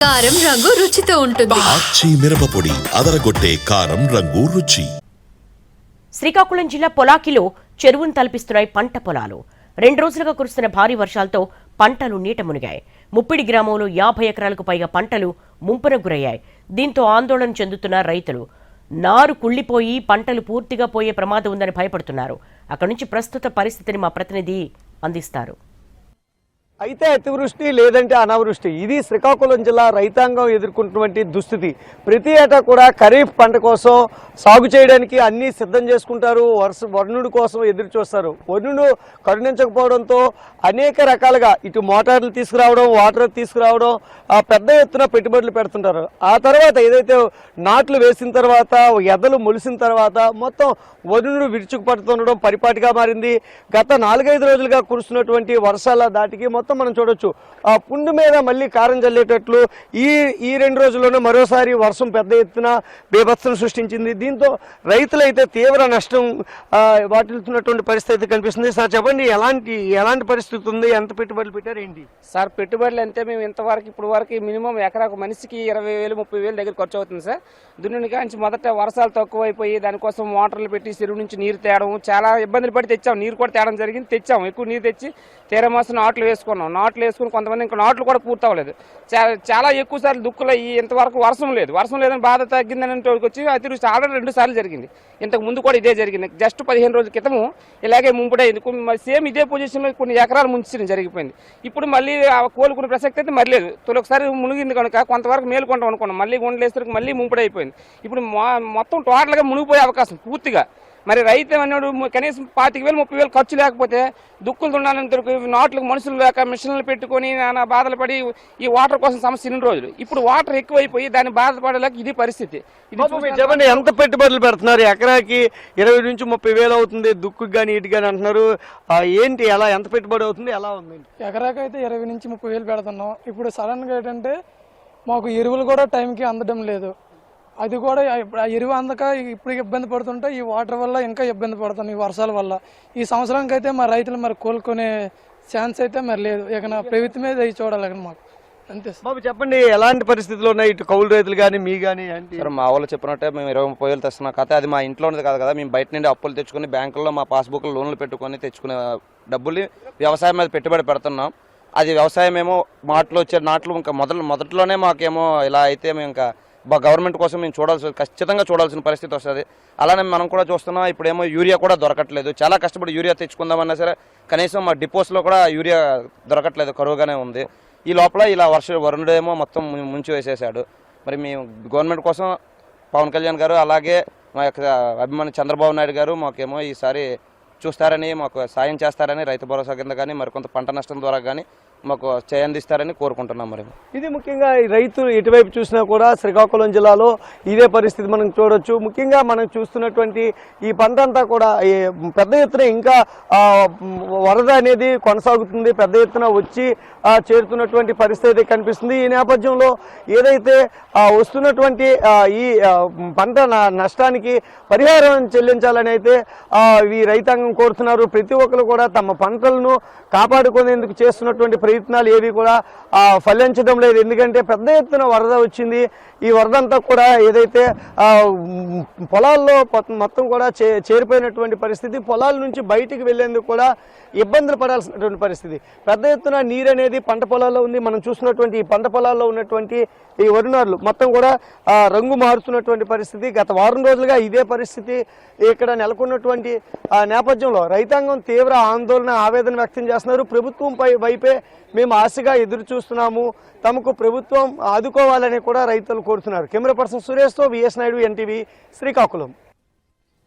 కారం రంగు రుచితో ఉంటుంది. ఆచి మిరపపొడి అదరగొట్టే కారం రంగు రుచి. శ్రీకాకుళం జిల్లా పొలాకిలో చెరువును తలపిస్తున్నాయి పంట పొలాలు. 2 రోజులుగా కురుస్తున్న భారీ వర్షాలతో పంటలు నీట మునిగాయి. ముప్పిడి గ్రామంలో 50 ఎకరాలకు పైగా పంటలు ముంపున గురయ్యాయి. దీంతో ఆందోళన చెందుతున్న రైతులు నారు కుళ్లిపోయి పంటలు పూర్తిగా పోయే ప్రమాదం ఉందని భయపడుతున్నారు. అక్కడి నుంచి ప్రస్తుత పరిస్థితిని మా ప్రతినిధి అందిస్తారు. అయితే అతివృష్టి లేదంటే అనావృష్టి, ఇది శ్రీకాకుళం జిల్లా రైతాంగం ఎదుర్కొంటున్నటువంటి దుస్థితి. ప్రతి ఏటా కూడా ఖరీఫ్ పంట కోసం సాగు చేయడానికి అన్నీ సిద్ధం చేసుకుంటారు. వరుణుడి కోసం ఎదురు చూస్తారు. వరుణుడు కరుణించకపోవడంతో అనేక రకాలుగా ఇటు మోటార్లు తీసుకురావడం, వాటర్ తీసుకురావడం, పెద్ద ఎత్తున పెట్టుబడులు పెడుతుంటారు. ఆ తర్వాత ఏదైతే నాట్లు వేసిన తర్వాత ఎదలు మొలిసిన తర్వాత మొత్తం వరుణుడు విరుచుకుపడుతుండడం పరిపాటిగా మారింది. గత 4-5 రోజులుగా కురుస్తున్నటువంటి వర్షాల దాటికి మొత్తం మనం చూడొచ్చు ఆ పుండు మీద మళ్ళీ కారం చల్లేటట్లు ఈ 2 రోజుల్లోనే మరోసారి వర్షం పెద్ద ఎత్తున బీభత్సం సృష్టించింది. దీంతో రైతులైతే తీవ్ర నష్టం వాటిల్తున్నటువంటి పరిస్థితి కనిపిస్తుంది. సార్ చెప్పండి, ఎలాంటి పరిస్థితి ఉంది, ఎంత పెట్టుబడులు పెట్టారు ఏంటి? సార్ పెట్టుబడులు అంటే మేము ఇంతవరకు ఇప్పుడు వరకు మినిమం ఎకరాకు మనిషికి 20,000-30,000 దగ్గర ఖర్చు అవుతుంది సార్. దున్నుని కాంచి మొదట వర్షాలు తక్కువైపోయి దానికోసం మోటార్లు పెట్టి చెరువు నుంచి నీరు తేవడం చాలా ఇబ్బందులు పడి తెచ్చాం. నీరు కూడా తేవడం జరిగింది. తెచ్చాము, ఎక్కువ నీరు తెచ్చి తీరమాసం నాట్లు వేసుకున్నాం. నాట్లు వేసుకుని కొంతమంది ఇంకా నాట్లు కూడా పూర్తి అవ్వలేదు. చాలా ఎక్కువ సార్లు దుక్కులు అయ్యి ఇంతవరకు వర్షం లేదని బాధ తగ్గిందని వచ్చి అతివృష్టి ఆల్రెడీ 2 సార్లు జరిగింది. ఇంతకు ముందు కూడా ఇదే జరిగింది. జస్ట్ 15 రోజుల క్రితము ఇలాగే ముంపుడైంది. సేమ్ ఇదే పొజిషన్లో కొన్ని ఎకరాలు ముంచడం జరిగిపోయింది. ఇప్పుడు మళ్ళీ కోలుకునే ప్రసక్తి అయితే మరి లేదు. ఒకసారి మునిగింది కనుక కొంతవరకు మేలుకుంటాం అనుకున్నాం. మళ్ళీ గుండెలేసరికి మళ్ళీ ముంపుడైపోయింది. ఇప్పుడు మొత్తం టోటల్గా మునిగిపోయే అవకాశం పూర్తిగా. మరి రైతు అన్నాడు కనీసం 25,000-30,000 ఖర్చు లేకపోతే దుక్కులు దున్నాలని నాట్లకు మనుషులు లేక మిషన్లు పెట్టుకొని నానా బాధలు పడి ఈ వాటర్ కోసం సమస్య 2 రోజులు. ఇప్పుడు వాటర్ ఎక్కువైపోయి దాన్ని బాధపడలేక ఇది పరిస్థితి. చెప్పండి, ఎంత పెట్టుబడులు పెడుతున్నారు? ఎకరాకి 20,000-30,000 అవుతుంది దుక్కుకి కానీ ఇటు కానీ అంటున్నారు. ఏంటి, ఎలా ఎంత పెట్టుబడి అవుతుంది, ఎలా ఉంది? ఎకరాకి అయితే 20,000-30,000 పెడుతున్నాం. ఇప్పుడు సడన్గా ఏంటంటే మాకు ఎరువులు కూడా టైంకి అందడం లేదు. అది కూడా ఆ ఎరువు అందక ఇప్పుడు ఇబ్బంది పడుతుంటే ఈ వాటర్ వల్ల ఇంకా ఇబ్బంది పడుతున్నాం. ఈ వర్షాల వల్ల ఈ సంవత్సరానికి అయితే మా రైతులు మరి కోలుకునే ఛాన్స్ అయితే మరి లేదు. ఇక నా ప్రభుత్వమే అవి చూడాలి మాకు, అంతే. బాబు చెప్పండి, ఎలాంటి పరిస్థితులు ఉన్నాయి ఇటు కౌలు రైతులు కానీ మీ కానీ? సార్ మా వాళ్ళు చెప్పినట్టే మేము 20-30,000 తెస్తున్నాం. కథ అది మా ఇంట్లో ఉన్నది కాదు కదా. మేము బయట నుండి అప్పులు తెచ్చుకుని బ్యాంకుల్లో మా పాస్బుక్లో లోన్లు పెట్టుకొని తెచ్చుకునే డబ్బులు వ్యవసాయం మీద పెట్టుబడి పెడుతున్నాం. అది వ్యవసాయం ఏమో నాట్లు వచ్చే నాట్లు ఇంకా మొదట్లోనే మాకేమో ఇలా అయితే మేము ఇంకా గవర్నమెంట్ కోసం మేము ఖచ్చితంగా చూడాల్సిన పరిస్థితి వస్తుంది. అలానే మనం కూడా చూస్తున్నాం. ఇప్పుడేమో యూరియా కూడా దొరకట్లేదు. చాలా కష్టపడి యూరియా తెచ్చుకుందామన్నా సరే కనీసం మా డిపోస్లో కూడా యూరియా దొరకట్లేదు, కరువుగానే ఉంది. ఈ లోపల ఇలా వరుణుడేమో మొత్తం ముంచి వేసేసాడు. మరి మేము గవర్నమెంట్ కోసం పవన్ కళ్యాణ్ గారు అలాగే మా యొక్క అభిమాని చంద్రబాబు నాయుడు గారు మాకేమో ఈసారి చూస్తారని, మాకు సాయం చేస్తారని, రైతు భరోసా కింద కానీ మరికొంత పంట నష్టం ద్వారా కానీ మాకు చేయందిస్తారని కోరుకుంటున్నాం. మరి ఇది ముఖ్యంగా రైతులు ఎటువైపు చూసినా కూడా శ్రీకాకుళం జిల్లాలో ఇదే పరిస్థితి మనం చూడొచ్చు. ముఖ్యంగా మనం చూస్తున్నటువంటి ఈ పంట అంతా కూడా పెద్ద ఎత్తున ఇంకా వరద అనేది కొనసాగుతుంది. పెద్ద ఎత్తున వచ్చి చేరుతున్నటువంటి పరిస్థితి కనిపిస్తుంది. ఈ నేపథ్యంలో ఏదైతే వస్తున్నటువంటి ఈ పంట నష్టానికి పరిహారం చెల్లించాలని అయితే ఈ రైతాంగం కోరుతున్నారు. ప్రతి ఒక్కరు కూడా తమ పంటలను కాపాడుకునేందుకు చేస్తున్నటువంటి ప్రయత్నాలు ఏవి కూడా ఫలించడం లేదు. ఎందుకంటే పెద్ద ఎత్తున వరద వచ్చింది. ఈ వరద అంతా కూడా ఏదైతే పొలాల్లో మొత్తం కూడా చేరిపోయినటువంటి పరిస్థితి. పొలాల నుంచి బయటికి వెళ్లేందుకు కూడా ఇబ్బందులు పడాల్సినటువంటి పరిస్థితి. పెద్ద ఎత్తున నీరు అనేది పంట పొలాల్లో ఉంది. మనం చూస్తున్నటువంటి ఈ పంట పొలాల్లో ఉన్నటువంటి ఈ వరినారులు మొత్తం కూడా రంగు మారుతున్నటువంటి పరిస్థితి. గత వారం రోజులుగా ఇదే పరిస్థితి ఇక్కడ నెలకొన్నటువంటి నేపథ్యంలో రైతాంగం తీవ్ర ఆందోళన, ఆవేదన వ్యక్తం చేస్తున్నారు. ప్రభుత్వం వైపే మేము ఆశగా ఎదురు చూస్తున్నాము, తమకు ప్రభుత్వం ఆదుకోవాలని కూడా రైతులు కోరుతున్నారు. కెమెరా పర్సన్ సురేష్తో విఎస్ నాయుడు, ఎన్టీవీ, శ్రీకాకుళం.